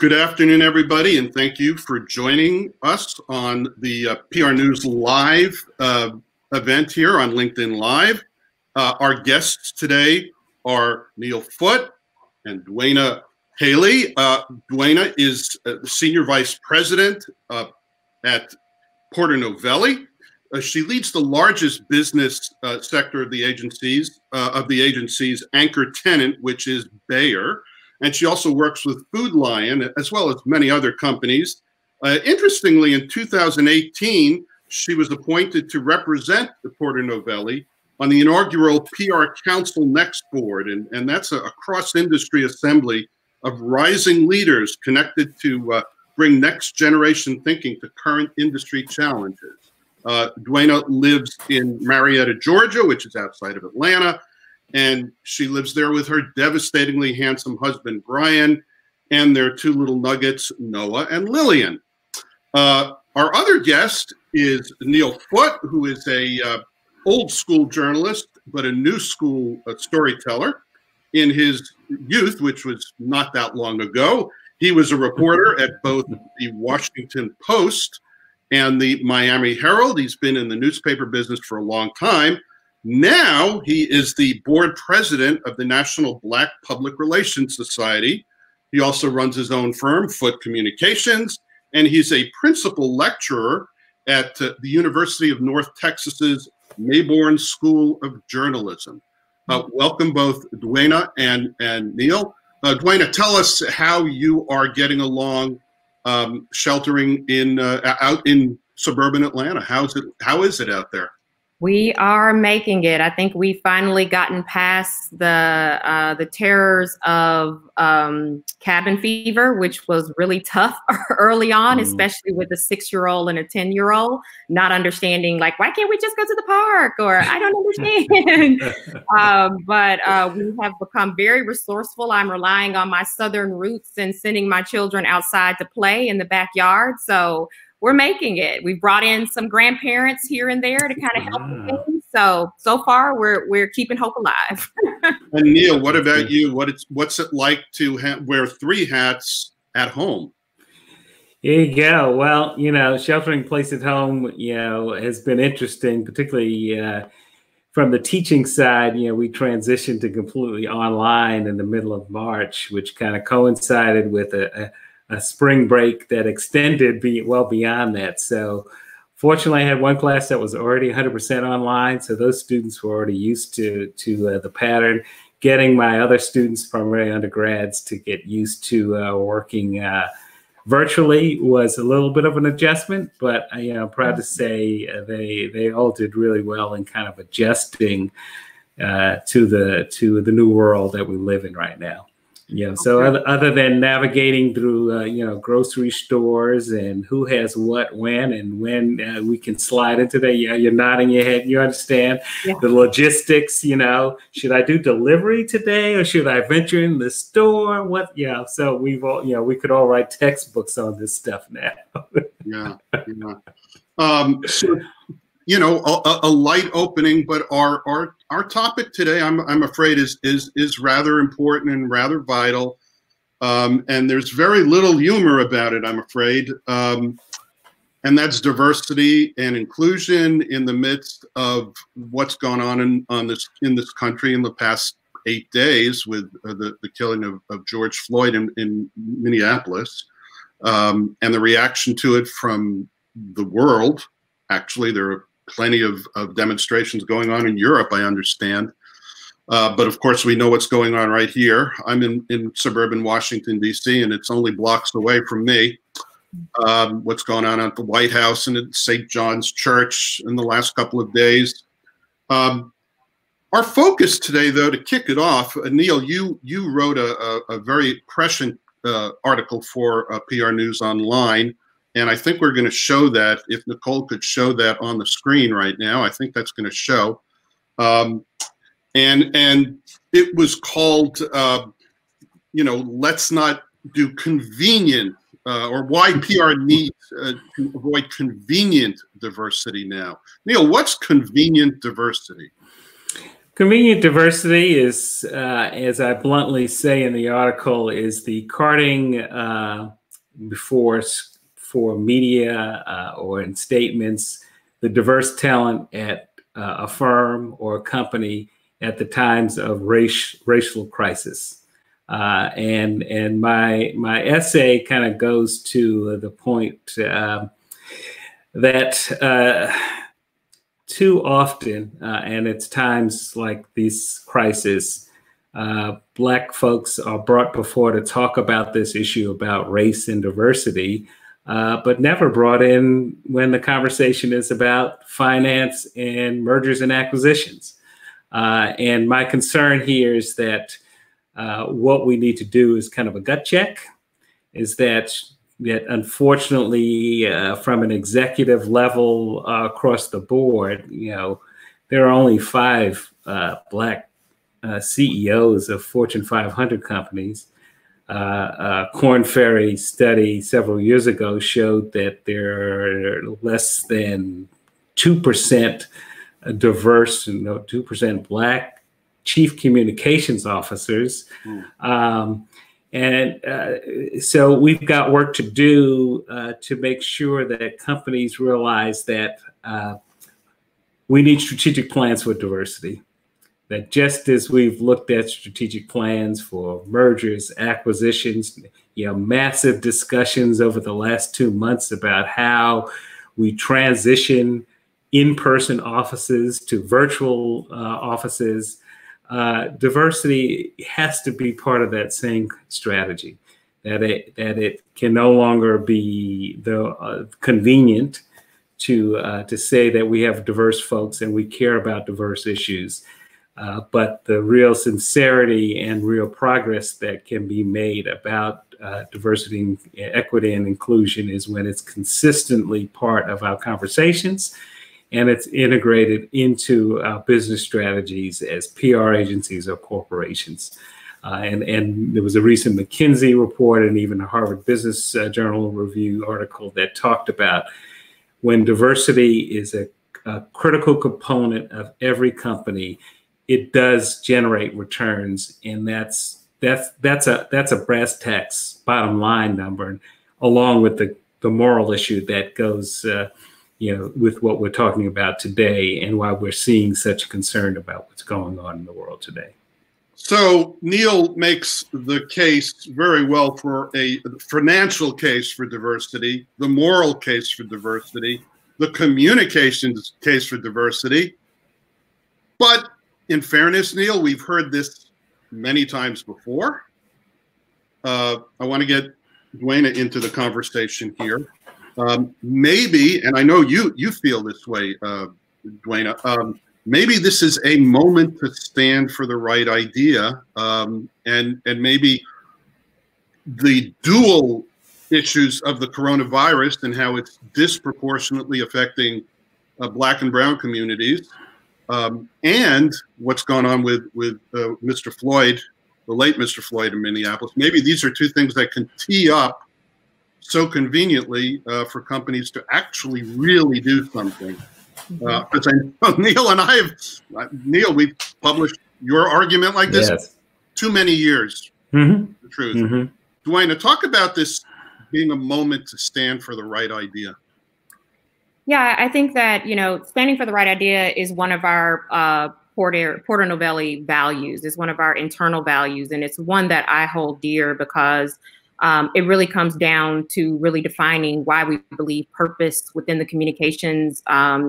Good afternoon, everybody, and thank you for joining us on the PR News Live event here on LinkedIn Live. Our guests today are Neil Foote and Dwayna Haley. Dwayna is the Senior Vice President at Porter Novelli. She leads the largest business sector of the agency's anchor tenant, which is Bayer. And she also works with Food Lion, as well as many other companies. Interestingly, in 2018, she was appointed to represent the Porter Novelli on the inaugural PR Council Next Board. And that's a cross-industry assembly of rising leaders connected to bring next generation thinking to current industry challenges. Dwayna lives in Marietta, Georgia, which is outside of Atlanta. And she lives there with her devastatingly handsome husband, Brian, and their two little nuggets, Noah and Lillian. Our other guest is Neil Foote, who is a old school journalist, but a new school storyteller. In his youth, which was not that long ago, he was a reporter at both the Washington Post and the Miami Herald. He's been in the newspaper business for a long time. Now he is the board president of the National Black Public Relations Society. He also runs his own firm, Foote Communications, and he's a principal lecturer at the University of North Texas's Mayborn School of Journalism. Welcome both Dwayna and Neil. Dwayna, tell us how you are getting along sheltering in out in suburban Atlanta. How is it out there? We are making it. I think we've finally gotten past the terrors of cabin fever, which was really tough early on, especially with a 6-year-old and a 10-year-old, not understanding, like, why can't we just go to the park? Or I don't understand. But we have become very resourceful. I'm relying on my Southern roots and sending my children outside to play in the backyard. So we're making it. We've brought in some grandparents here and there to kind of help with things. So far, we're keeping hope alive. And Neil, what about you? What's it like to wear 3 hats at home? Here you go. Well, sheltering in place at home, has been interesting, particularly from the teaching side. We transitioned to completely online in the middle of March, which kind of coincided with a spring break that extended well beyond that. So fortunately, I had one class that was already 100% online. So those students were already used to the pattern. Getting my other students, primarily undergrads, to get used to working virtually was a little bit of an adjustment. But I'm proud to say they all did really well in kind of adjusting to the new world that we live in right now. So other than navigating through, grocery stores and who has what, when, and when we can slide into that. Yeah, you're nodding your head. You understand the logistics, should I do delivery today or should I venture in the store? What? Yeah. So we've all, we could all write textbooks on this stuff now. Yeah. So, a light opening, but our topic today, I'm afraid, is rather important and rather vital, and there's very little humor about it, I'm afraid, and that's diversity and inclusion in the midst of what's gone on in this country in the past 8 days with the killing of George Floyd in Minneapolis, and the reaction to it from the world. Actually, there are plenty of demonstrations going on in Europe, I understand. But of course, we know what's going on right here. I'm in suburban Washington, D.C., and it's only blocks away from me. What's going on at the White House and at St. John's Church in the last couple of days. Our focus today, though, to kick it off, Neil, you wrote a very prescient article for PR News Online. And I think we're going to show that. If Nicole could show that on the screen right now, I think that's going to show. And it was called, let's not do convenient, or why PR needs to avoid convenient diversity now. Neil, what's convenient diversity? Convenient diversity is, as I bluntly say in the article, is the carting for media or in statements, the diverse talent at a firm or a company at the times of racial crisis. And my essay kind of goes to the point that too often, and it's times like these crises, Black folks are brought before to talk about this issue about race and diversity, but never brought in when the conversation is about finance and mergers and acquisitions. And my concern here is that what we need to do is kind of a gut check, is that unfortunately, from an executive level across the board, there are only 5 Black CEOs of Fortune 500 companies. Korn Ferry study several years ago showed that there are less than 2% diverse, 2% Black chief communications officers. So we've got work to do to make sure that companies realize that we need strategic plans for diversity. That just as we've looked at strategic plans for mergers, acquisitions, massive discussions over the last 2 months about how we transition in-person offices to virtual offices, diversity has to be part of that same strategy. That it can no longer be convenient to say that we have diverse folks and we care about diverse issues, but the real sincerity and real progress that can be made about diversity, equity, and inclusion is when it's consistently part of our conversations. And it's integrated into our business strategies as PR agencies or corporations. And there was a recent McKinsey report and even a Harvard Business Journal review article that talked about when diversity is a critical component of every company, it does generate returns. And that's a brass tacks bottom line number, along with the moral issue that goes with what we're talking about today and why we're seeing such concern about what's going on in the world today. So Neil makes the case very well for a financial case for diversity, the moral case for diversity, the communications case for diversity. But in fairness, Neil, we've heard this many times before. I want to get Dwayna into the conversation here. Maybe, and I know you feel this way, Dwayna, maybe this is a moment to stand for the right idea, and maybe the dual issues of the coronavirus and how it's disproportionately affecting Black and brown communities, and what's gone on with Mr. Floyd, the late Mr. Floyd in Minneapolis. Maybe these are two things that can tee up so conveniently for companies to actually really do something. Because I know Neil and I have, Neil, we've published your argument like this too many years. The truth. Dwayna, talk about this being a moment to stand for the right idea. Yeah, I think that, standing for the right idea is one of our Porter Novelli values, is one of our internal values. And it's one that I hold dear because it really comes down to really defining why we believe purpose within the communications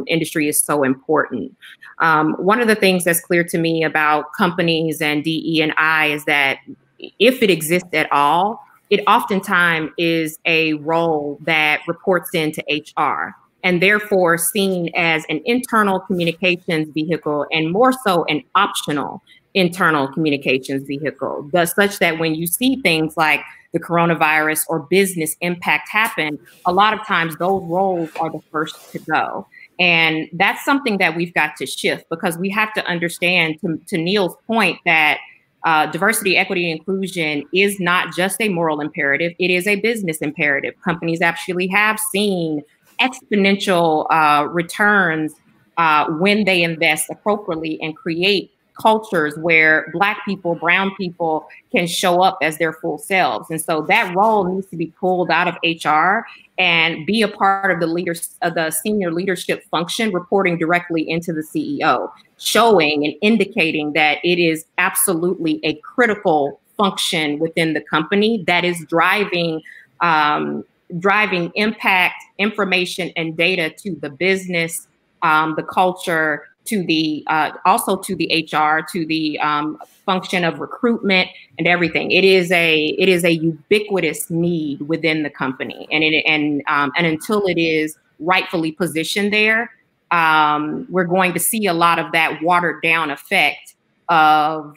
industry is so important. One of the things that's clear to me about companies and DE&I is that if it exists at all, it oftentimes is a role that reports into HR and therefore seen as an internal communications vehicle and more so an optional internal communications vehicle, such that when you see things like the coronavirus or business impact happen, a lot of times those roles are the first to go. And that's something that we've got to shift, because we have to understand, to Neil's point, that diversity, equity, and inclusion is not just a moral imperative, it is a business imperative. Companies actually have seen exponential returns when they invest appropriately and create cultures where Black people, brown people can show up as their full selves. And so that role needs to be pulled out of HR and be a part of the senior leadership function, reporting directly into the CEO, showing and indicating that it is absolutely a critical function within the company that is driving impact, information, and data to the business, the culture, to the also to the HR, to the function of recruitment and everything. It is a ubiquitous need within the company, and until it is rightfully positioned there, we're going to see a lot of that watered down effect of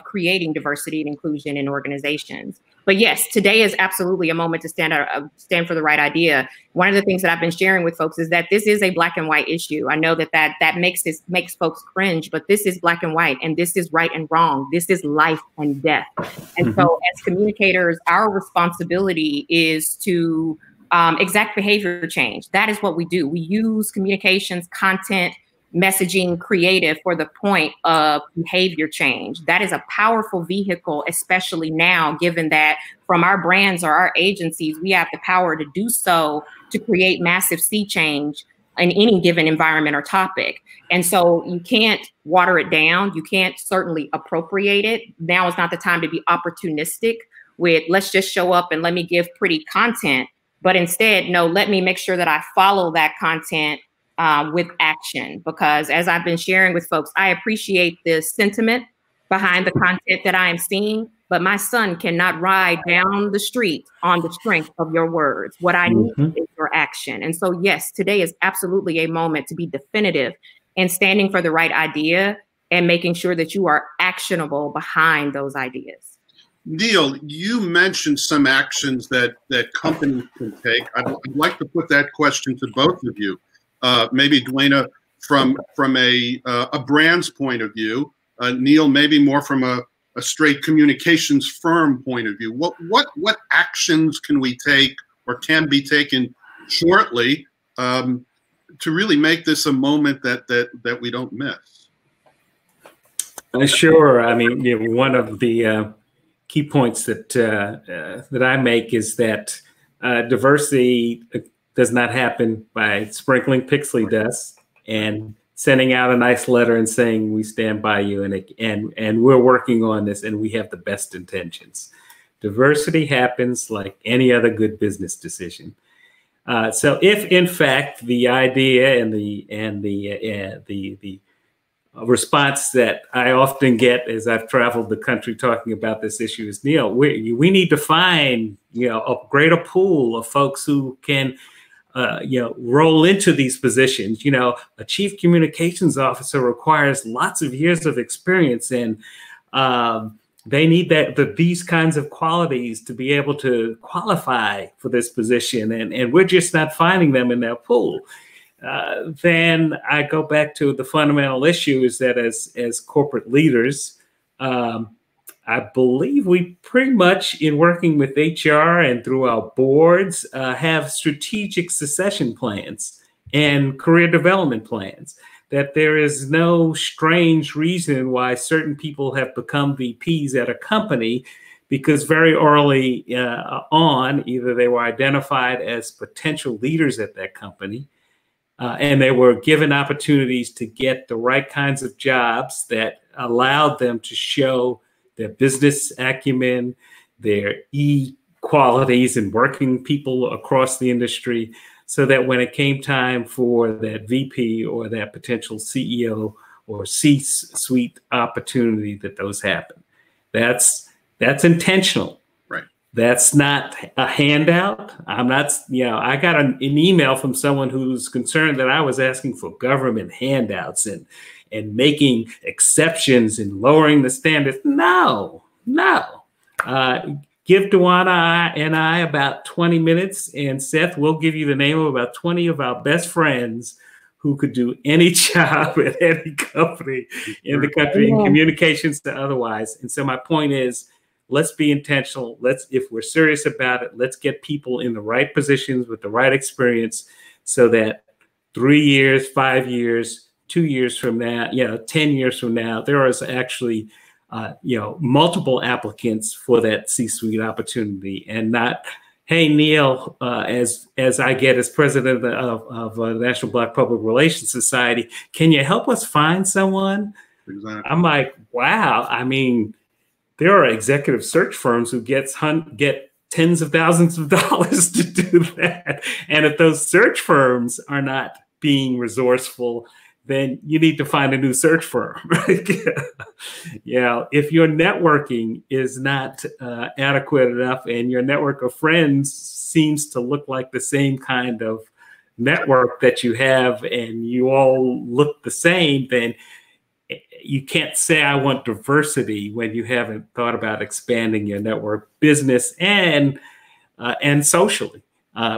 creating diversity and inclusion in organizations. But yes, today is absolutely a moment to stand for the right idea. One of the things that I've been sharing with folks is that this is a black and white issue. I know that makes folks cringe, but this is black and white, and this is right and wrong. This is life and death. And so as communicators, our responsibility is to exact behavior change. That is what we do. We use communications, content, messaging, creative for the point of behavior change. That is a powerful vehicle, especially now, given that from our brands or our agencies, we have the power to do so, to create massive sea change in any given environment or topic. And so you can't water it down. You can't certainly appropriate it. Now is not the time to be opportunistic with, let's just show up and let me give pretty content. But instead, no, let me make sure that I follow that content with action, because as I've been sharing with folks, I appreciate the sentiment behind the content that I am seeing, but my son cannot ride down the street on the strength of your words. What I need is your action. And so, yes, today is absolutely a moment to be definitive and standing for the right idea and making sure that you are actionable behind those ideas. Neil, you mentioned some actions that companies can take. I'd like to put that question to both of you. Maybe Dwayna from a brand's point of view, Neil maybe more from a straight communications firm point of view. What actions can we take or can be taken shortly to really make this a moment that we don't miss? Sure. I mean, one of the key points that I make is that diversity does not happen by sprinkling pixie dust and sending out a nice letter and saying we stand by you and we're working on this and we have the best intentions. Diversity happens like any other good business decision. So if in fact the idea and the response that I often get as I've traveled the country talking about this issue is, Neil, we need to find a greater pool of folks who can roll into these positions. A chief communications officer requires lots of years of experience, and they need these kinds of qualities to be able to qualify for this position, and we're just not finding them in that pool. Then I go back to the fundamental issue is that as corporate leaders, I believe we pretty much, in working with HR and through our boards, have strategic succession plans and career development plans, that there is no strange reason why certain people have become VPs at a company, because very early on, either they were identified as potential leaders at that company, and they were given opportunities to get the right kinds of jobs that allowed them to show their business acumen, their qualities in working people across the industry, so that when it came time for that VP or that potential CEO or C-suite opportunity, that those happen. That's intentional. Right. That's not a handout. I'm not, I got an email from someone who's concerned that I was asking for government handouts and making exceptions and lowering the standards. No. Give Dwayna and I about 20 minutes, and Seth will give you the name of about 20 of our best friends who could do any job at any company in the country, in communications to otherwise. And so my point is, let's be intentional. If we're serious about it, let's get people in the right positions with the right experience, so that 3 years, 5 years, 2 years from now, 10 years from now, there is actually, multiple applicants for that C-suite opportunity, and not, hey, Neil, as I get as president of the National Black Public Relations Society, can you help us find someone? Exactly. I'm like, wow. I mean, there are executive search firms who get tens of thousands of dollars to do that. And if those search firms are not being resourceful, then you need to find a new search firm. If your networking is not adequate enough and your network of friends seems to look like the same kind of network that you have and you all look the same, then you can't say I want diversity when you haven't thought about expanding your network, business and socially,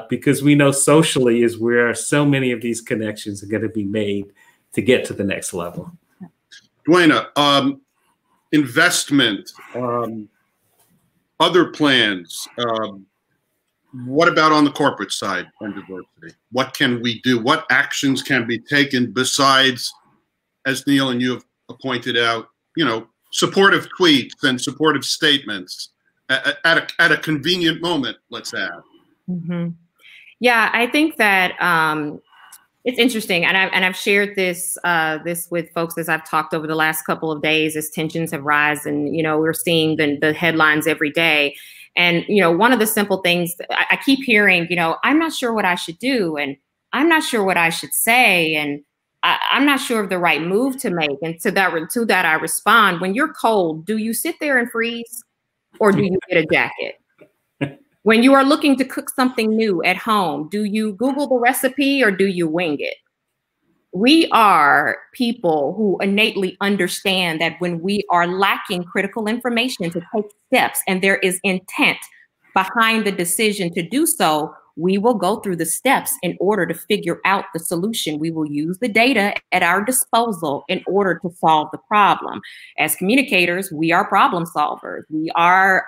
because we know socially is where so many of these connections are going to be made to get to the next level. Dwayna, investment, other plans. What about on the corporate side on diversity? What can we do? What actions can be taken besides, as Neil and you have pointed out, supportive tweets and supportive statements at a convenient moment, let's add. Mm-hmm. Yeah, I think that it's interesting, and I've shared this with folks as I've talked over the last couple of days as tensions have risen, and we're seeing the headlines every day. And one of the simple things I keep hearing, I'm not sure what I should do, and I'm not sure what I should say, and I'm not sure of the right move to make. And to that I respond, when you're cold, do you sit there and freeze, or do you get a jacket? When you are looking to cook something new at home, do you Google the recipe or do you wing it? We are people who innately understand that when we are lacking critical information to take steps and there is intent behind the decision to do so, we will go through the steps in order to figure out the solution. We will use the data at our disposal in order to solve the problem. As communicators, we are problem solvers. We are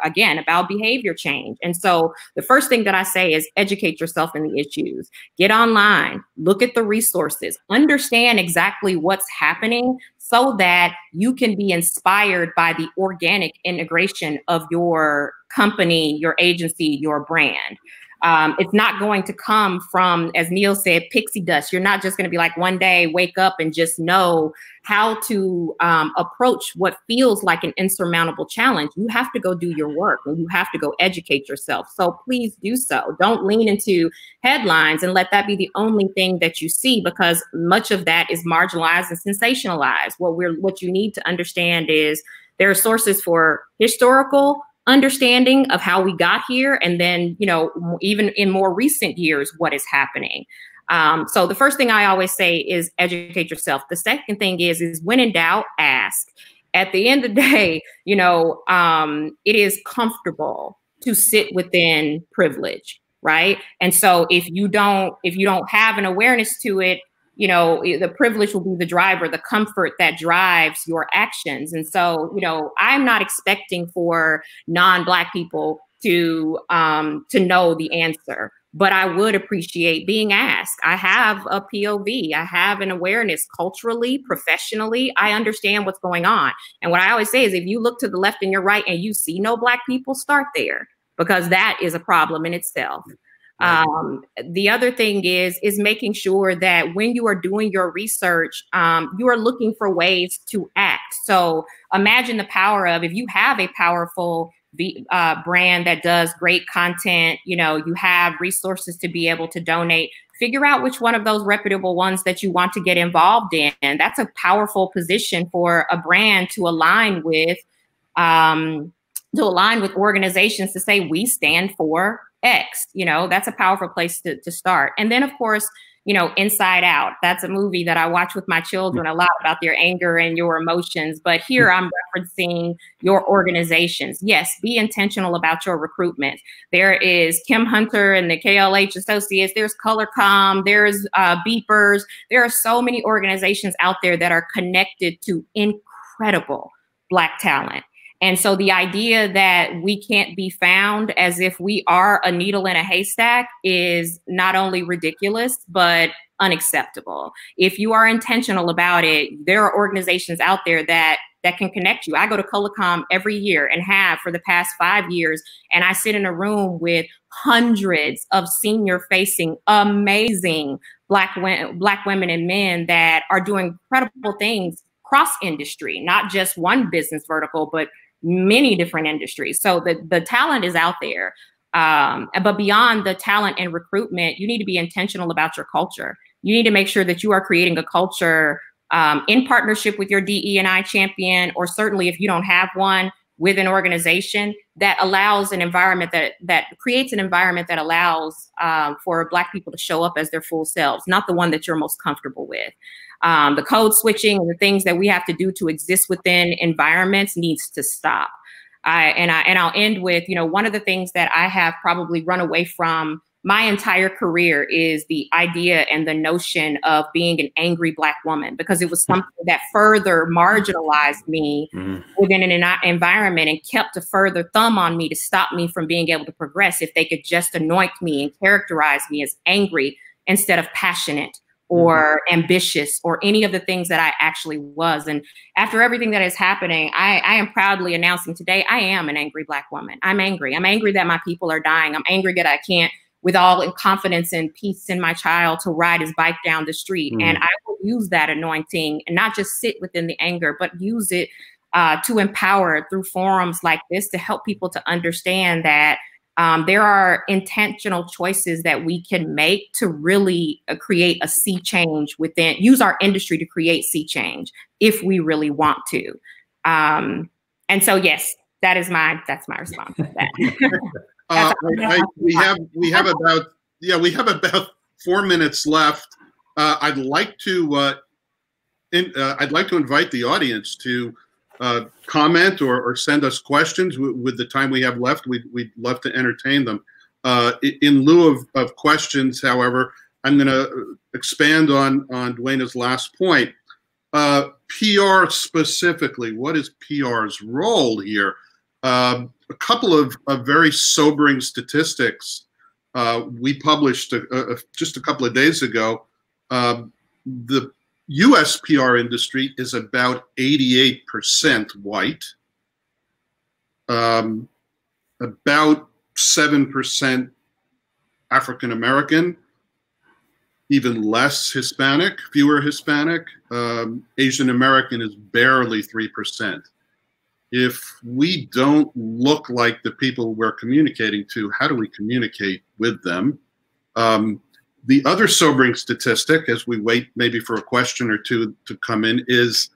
again about behavior change. And so the first thing that I say is educate yourself in the issues. Get online, look at the resources, understand exactly what's happening so that you can be inspired by the organic integration of your company, your agency, your brand. It's not going to come from, as Neil said, pixie dust. You're not just going to be like one day, wake up and just know how to approach what feels like an insurmountable challenge. You have to go do your work and you have to go educate yourself. So please do so. Don't lean into headlines and let that be the only thing that you see, because much of that is marginalized and sensationalized. What you need to understand is there are sources for historical understanding of how we got here, and then, even in more recent years, what is happening. So the first thing I always say is educate yourself. The second thing is when in doubt, ask. At the end of the day, it is comfortable to sit within privilege, right? And so if you don't have an awareness to it, the privilege will be the driver, the comfort that drives your actions. And so, I'm not expecting for non-Black people to know the answer, but I would appreciate being asked. I have a POV. I have an awareness culturally, professionally. I understand what's going on. And what I always say is if you look to the left and your right and you see no Black people, start there, because that is a problem in itself. The other thing is making sure that when you are doing your research, you are looking for ways to act. So imagine the power of, if you have a powerful brand that does great content, you have resources to be able to donate, figure out which one of those reputable ones that you want to get involved in. And that's a powerful position for a brand to align with organizations to say, we stand for X. That's a powerful place to start. And then, of course, Inside Out. That's a movie that I watch with my children a lot, about their anger and your emotions. But here I'm referencing your organizations. Yes, be intentional about your recruitment. There is Kim Hunter and the KLH Associates. There's ColorCom. There's Beepers. There are so many organizations out there that are connected to incredible Black talent. And so the idea that we can't be found as if we are a needle in a haystack is not only ridiculous, but unacceptable. If you are intentional about it, there are organizations out there that can connect you. I go to Colacom every year and have for the past 5 years, and I sit in a room with hundreds of senior-facing, amazing Black women and men that are doing incredible things cross-industry, not just one business vertical, but many different industries. So the talent is out there. But beyond the talent and recruitment, you need to be intentional about your culture. You need to make sure that you are creating a culture in partnership with your DE&I champion, or certainly if you don't have one, with an organization that allows an environment that creates an environment that allows for Black people to show up as their full selves, not the one that you're most comfortable with. The code switching and the things that we have to do to exist within environments needs to stop. I'll end with, one of the things that I have probably run away from my entire career is the idea and the notion of being an angry Black woman, because it was something that further marginalized me within an environment and kept a further thumb on me to stop me from being able to progress if they could just anoint me and characterize me as angry instead of passionate or ambitious or any of the things that I actually was. And after everything that is happening, I am proudly announcing today, I am an angry Black woman. I'm angry. I'm angry that my people are dying. I'm angry that I can't, with all in confidence and peace in my child, to ride his bike down the street. And I will use that anointing and not just sit within the anger, but use it to empower through forums like this to help people to understand that there are intentional choices that we can make to really create a sea change within, use our industry to create sea change if we really want to. And so, yes, that's my response to that. We have about 4 minutes left. I'd like to invite the audience to comment or send us questions with the time we have left. We'd love to entertain them. In lieu of questions, however, I'm going to expand on Dwayna's last point. PR specifically, what is PR's role here? A couple of very sobering statistics we published just a couple of days ago. The U.S. PR industry is about 88% white, about 7% African American, even less Hispanic, fewer Hispanic. Asian American is barely 3%. If we don't look like the people we're communicating to, how do we communicate with them? The other sobering statistic, as we wait maybe for a question or two to come in, is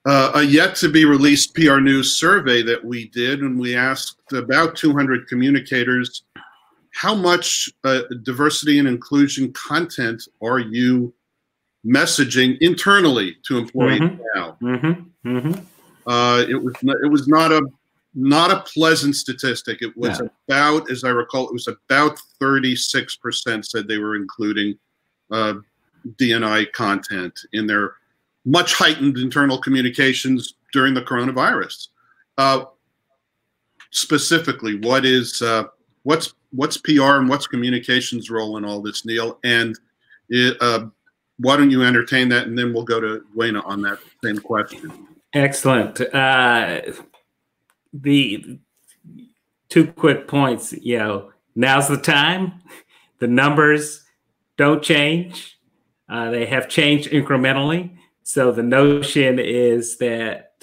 a yet to be released PRNEWS survey that we did, and we asked about 200 communicators, how much diversity and inclusion content are you messaging internally to employees now? It was not a pleasant statistic. It was about, as I recall, it was about 36% said they were including D&I content in their much heightened internal communications during the coronavirus. Specifically, what's PR and what's communications role in all this, Neil? And why don't you entertain that, and then we'll go to Dwayna on that same question. Excellent. The 2 quick points, now's the time. The numbers don't change. They have changed incrementally. So the notion is that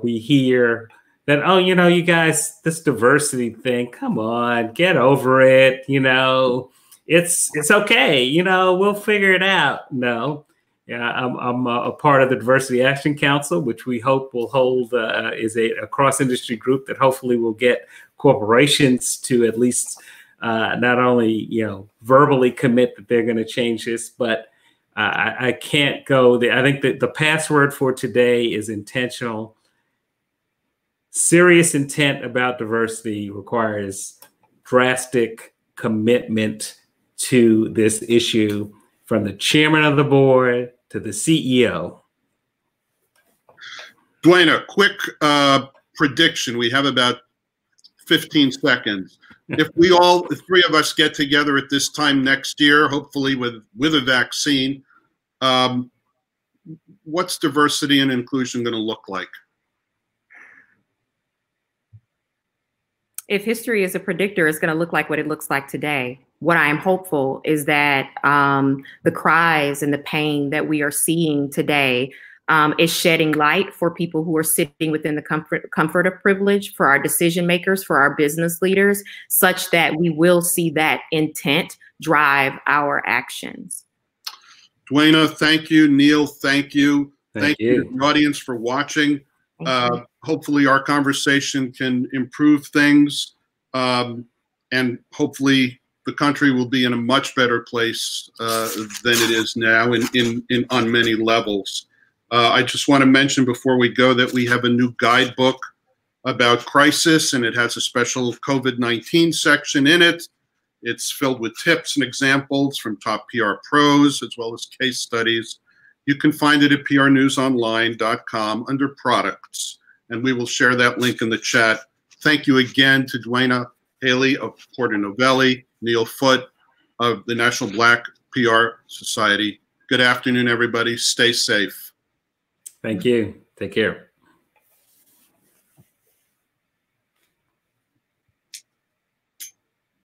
we hear that, oh, you guys, this diversity thing, come on, get over it. It's okay. We'll figure it out. No. Yeah, I'm a part of the Diversity Action Council, which we hope will hold is a cross-industry group that hopefully will get corporations to at least not only verbally commit that they're going to change this, but I can't go there. I think that the password for today is intentional. Serious intent about diversity requires drastic commitment to this issue from the chairman of the board to the CEO. Dwayna, quick prediction. We have about 15 seconds. If we all, the three of us, get together at this time next year, hopefully with a vaccine, what's diversity and inclusion going to look like? If history is a predictor, it's going to look like what it looks like today. What I am hopeful is that the cries and the pain that we are seeing today is shedding light for people who are sitting within the comfort of privilege, for our decision makers, for our business leaders, such that we will see that intent drive our actions. Dwayna, thank you. Neil, thank you. Thank you to the audience for watching. Hopefully our conversation can improve things, and hopefully the country will be in a much better place than it is now on many levels. I just want to mention before we go that we have a new guidebook about crisis, and it has a special COVID-19 section in it. It's filled with tips and examples from top PR pros, as well as case studies. You can find it at prnewsonline.com under products, and we will share that link in the chat. Thank you again to Dwayna Haley of Novelli, Neil Foote of the National Black PR Society. Good afternoon, everybody. Stay safe. Thank you. Take care.